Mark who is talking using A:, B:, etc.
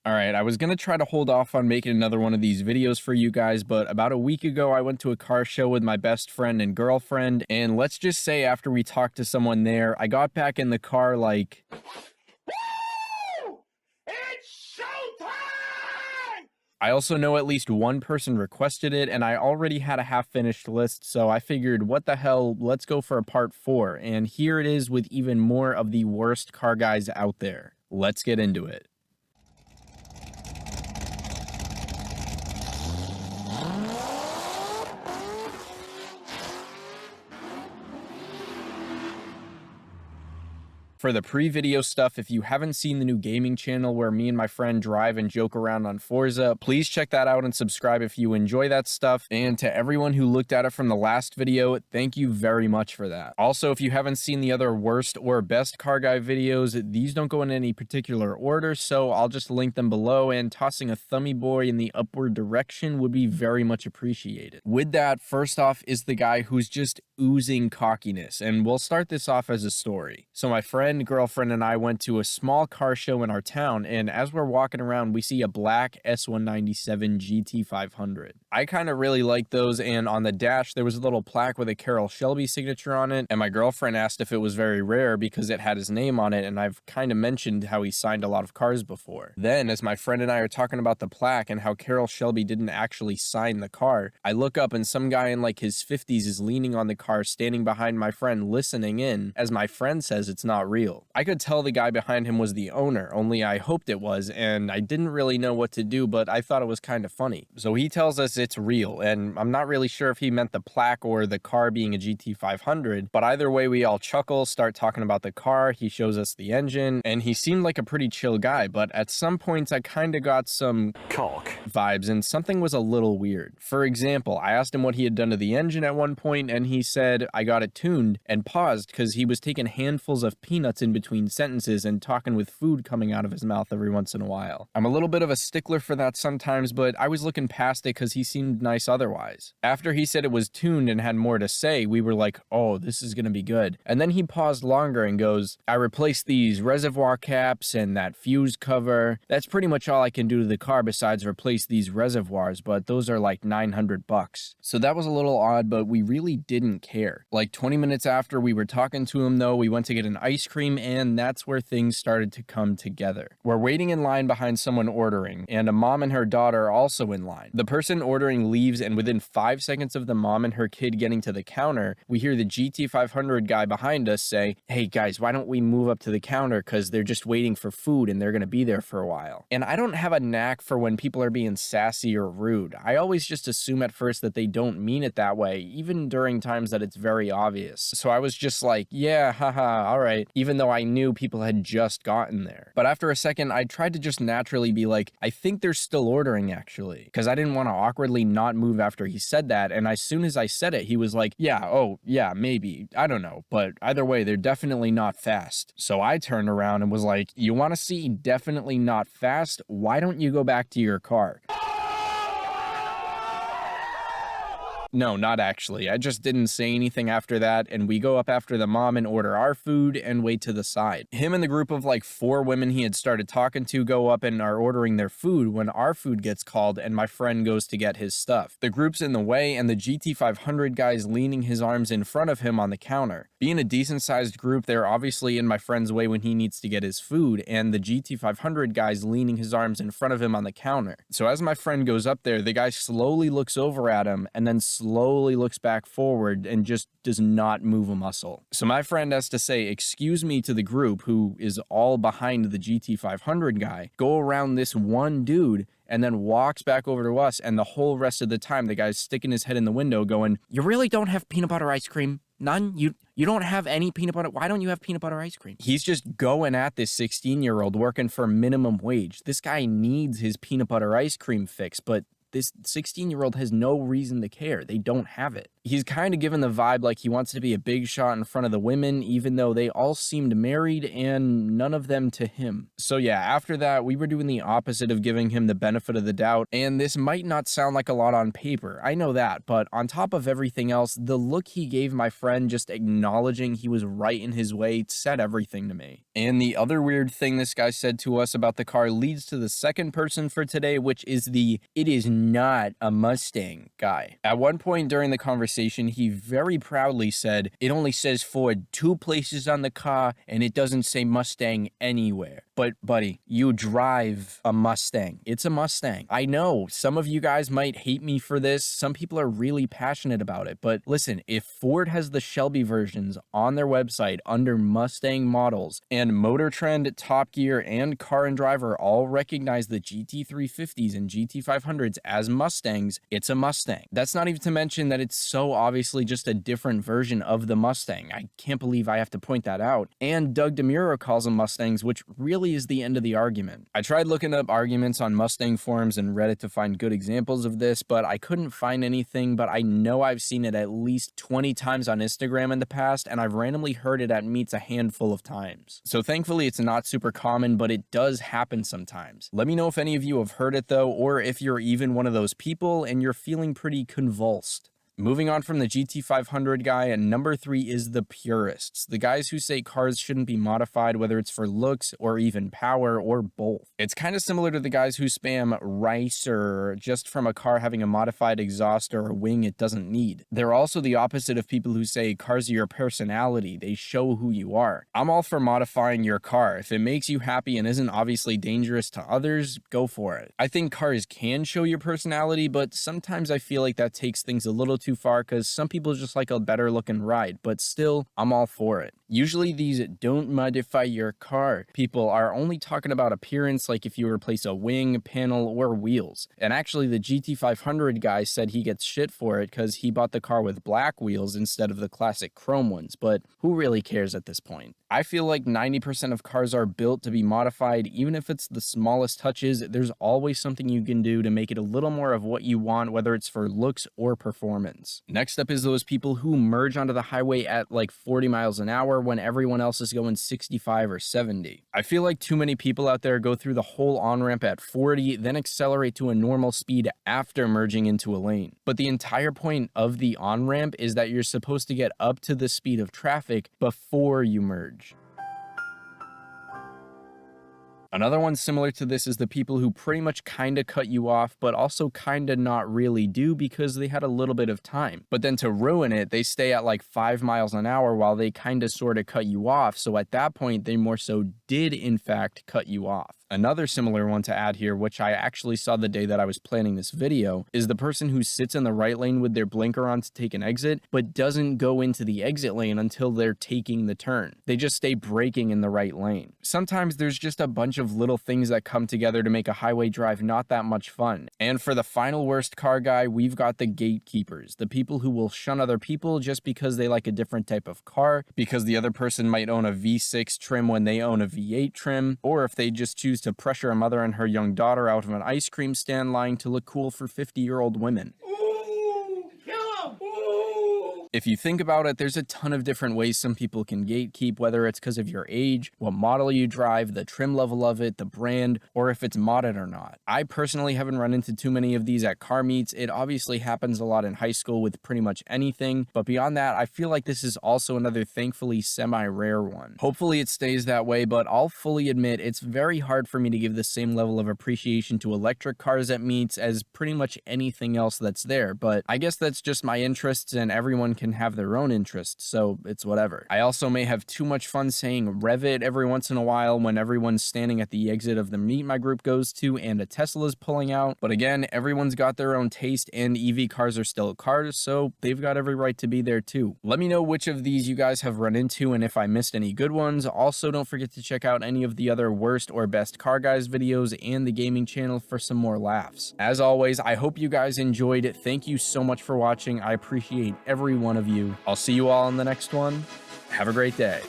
A: Alright, I was gonna try to hold off on making another one of these videos for you guys, but about a week ago, I went to a car show with my best friend and girlfriend, and let's just say after we talked to someone there, I got back in the car like,
B: It's showtime!
A: I also know at least one person requested it, and I already had a half-finished list, so I figured, what the hell, let's go for a part 4, and here it is with even more of the worst car guys out there. Let's get into it. For the pre-video stuff, if you haven't seen the new gaming channel where me and my friend drive and joke around on Forza, please check that out and subscribe if you enjoy that stuff. And to everyone who looked at it from the last video, thank you very much for that. Also, if you haven't seen the other worst or best car guy videos, these don't go in any particular order, so I'll just link them below, and tossing a thummy boy in the upward direction would be very much appreciated. With that, first off is the guy who's just oozing cockiness, and we'll start this off as a story. So my girlfriend and I went to a small car show in our town, and as we're walking around, we see a black S197 GT500. I kind of really like those, and on the dash there was a little plaque with a Carroll Shelby signature on it, and my girlfriend asked if it was very rare because it had his name on it, and I've kind of mentioned how he signed a lot of cars before. Then, as my friend and I are talking about the plaque and how Carroll Shelby didn't actually sign the car, I look up and some guy in like his 50s is leaning on the car, standing behind my friend, listening in, as my friend says it's not real. I could tell the guy behind him was the owner, only I hoped it was, and I didn't really know what to do, but I thought it was kind of funny. So he tells us it's real, and I'm not really sure if he meant the plaque or the car being a GT500, but either way we all chuckle, start talking about the car, he shows us the engine, and he seemed like a pretty chill guy, but at some points I kinda got some
B: Cock
A: vibes, and something was a little weird. For example, I asked him what he had done to the engine at one point, and he said, I got it tuned, and paused because he was taking handfuls of peanuts in between sentences and talking with food coming out of his mouth every once in a while. I'm a little bit of a stickler for that sometimes, but I was looking past it because he seemed nice otherwise. After he said it was tuned and had more to say, we were like, oh, this is gonna be good. And then he paused longer and goes, I replaced these reservoir caps and that fuse cover. That's pretty much all I can do to the car besides replace these reservoirs, but those are like 900 bucks. So that was a little odd, but we really didn't care. Like 20 minutes after we were talking to him though, we went to get an ice cream, and that's where things started to come together. We're waiting in line behind someone ordering, and a mom and her daughter are also in line. The person ordering leaves, and within 5 seconds of the mom and her kid getting to the counter, we hear the GT500 guy behind us say, hey guys, why don't we move up to the counter because they're just waiting for food and they're gonna be there for a while. And I don't have a knack for when people are being sassy or rude. I always just assume at first that they don't mean it that way, even during times that it's very obvious. So I was just like, yeah, haha, alright, even though I knew people had just gotten there. But after a second, I tried to just naturally be like, I think they're still ordering actually, because I didn't want to awkwardly not move after he said that, and as soon as I said it, he was like, yeah, oh, yeah, maybe, I don't know, but either way, they're definitely not fast. So I turned around and was like, you want to see definitely not fast? Why don't you go back to your car? No, not actually. I just didn't say anything after that, and we go up after the mom and order our food and wait to the side. Him and the group of like 4 women he had started talking to go up and are ordering their food when our food gets called and my friend goes to get his stuff. The group's in the way, and the GT500 guy's leaning his arms in front of him on the counter. Being a decent sized group, they're obviously in my friend's way when he needs to get his food, and the GT500 guy's leaning his arms in front of him on the counter. So as my friend goes up there, the guy slowly looks over at him and then slowly looks back forward and just does not move a muscle. So my friend has to say, excuse me, to the group, who is all behind the GT500 guy, go around this one dude, and then walks back over to us, and the whole rest of the time the guy's sticking his head in the window going, you really don't have peanut butter ice cream? None? You don't have any peanut butter? Why don't you have peanut butter ice cream? He's just going at this 16-year-old working for minimum wage. This guy needs his peanut butter ice cream fix, but this 16-year-old has no reason to care. They don't have it. He's kind of given the vibe like he wants to be a big shot in front of the women, even though they all seemed married and none of them to him. So yeah, after that, we were doing the opposite of giving him the benefit of the doubt, and this might not sound like a lot on paper, I know that, but on top of everything else, the look he gave my friend just acknowledging he was right in his way said everything to me. And the other weird thing this guy said to us about the car leads to the second person for today, which is the "it is not a Mustang" guy. At one point during the conversation, he very proudly said, "It only says Ford 2 places on the car, and it doesn't say Mustang anywhere." But buddy, you drive a Mustang. It's a Mustang. I know some of you guys might hate me for this. Some people are really passionate about it. But listen, if Ford has the Shelby versions on their website under Mustang models, and Motor Trend, Top Gear, and Car and Driver all recognize the GT350s and GT500s as Mustangs, it's a Mustang. That's not even to mention that it's so obviously just a different version of the Mustang. I can't believe I have to point that out. And Doug DeMuro calls them Mustangs, which really is the end of the argument. I tried looking up arguments on Mustang forums and Reddit to find good examples of this, but I couldn't find anything. But I know I've seen it at least 20 times on Instagram in the past, and I've randomly heard it at meets a handful of times. So thankfully it's not super common, but it does happen sometimes. Let me know if any of you have heard it though, or if you're even one of those people and you're feeling pretty convulsed. Moving on from the GT500 guy, and number 3 is the purists, the guys who say cars shouldn't be modified, whether it's for looks or even power or both. It's kind of similar to the guys who spam ricer just from a car having a modified exhaust or a wing it doesn't need. They're also the opposite of people who say cars are your personality, they show who you are. I'm all for modifying your car. If it makes you happy and isn't obviously dangerous to others, go for it. I think cars can show your personality, but sometimes I feel like that takes things a little too far because some people just like a better looking ride, but still, I'm all for it. Usually these "don't modify your car" people are only talking about appearance, like if you replace a wing, panel, or wheels. And actually the GT500 guy said he gets shit for it because he bought the car with black wheels instead of the classic chrome ones, but who really cares at this point? I feel like 90% of cars are built to be modified. Even if it's the smallest touches, there's always something you can do to make it a little more of what you want, whether it's for looks or performance. Next up is those people who merge onto the highway at like 40 miles an hour when everyone else is going 65 or 70. I feel like too many people out there go through the whole on-ramp at 40, then accelerate to a normal speed after merging into a lane. But the entire point of the on-ramp is that you're supposed to get up to the speed of traffic before you merge. Another one similar to this is the people who pretty much kinda cut you off, but also kinda not really do because they had a little bit of time. But then to ruin it, they stay at like 5 miles an hour while they kinda sorta cut you off. So at that point, they more so did in fact cut you off. Another similar one to add here, which I actually saw the day that I was planning this video, is the person who sits in the right lane with their blinker on to take an exit, but doesn't go into the exit lane until they're taking the turn. They just stay braking in the right lane. Sometimes there's just a bunch of little things that come together to make a highway drive not that much fun. And for the final worst car guy, we've got the gatekeepers, the people who will shun other people just because they like a different type of car, because the other person might own a V6 trim when they own a V8 trim, or if they just choose to pressure a mother and her young daughter out of an ice cream stand line to look cool for 50-year-old women. If you think about it, there's a ton of different ways some people can gatekeep, whether it's because of your age, what model you drive, the trim level of it, the brand, or if it's modded or not. I personally haven't run into too many of these at car meets. It obviously happens a lot in high school with pretty much anything, but beyond that, I feel like this is also another thankfully semi-rare one. Hopefully it stays that way, but I'll fully admit it's very hard for me to give the same level of appreciation to electric cars at meets as pretty much anything else that's there, but I guess that's just my interests and everyone can have their own interests, so it's whatever. I also may have too much fun saying "rev it" every once in a while when everyone's standing at the exit of the meet my group goes to and a Tesla's pulling out, but again, everyone's got their own taste and EV cars are still cars, so they've got every right to be there too. Let me know which of these you guys have run into and if I missed any good ones. Also, don't forget to check out any of the other worst or best car guys videos and the gaming channel for some more laughs. As always, I hope you guys enjoyed it. Thank you so much for watching. I appreciate every one of you. I'll see you all in the next one. Have a great day.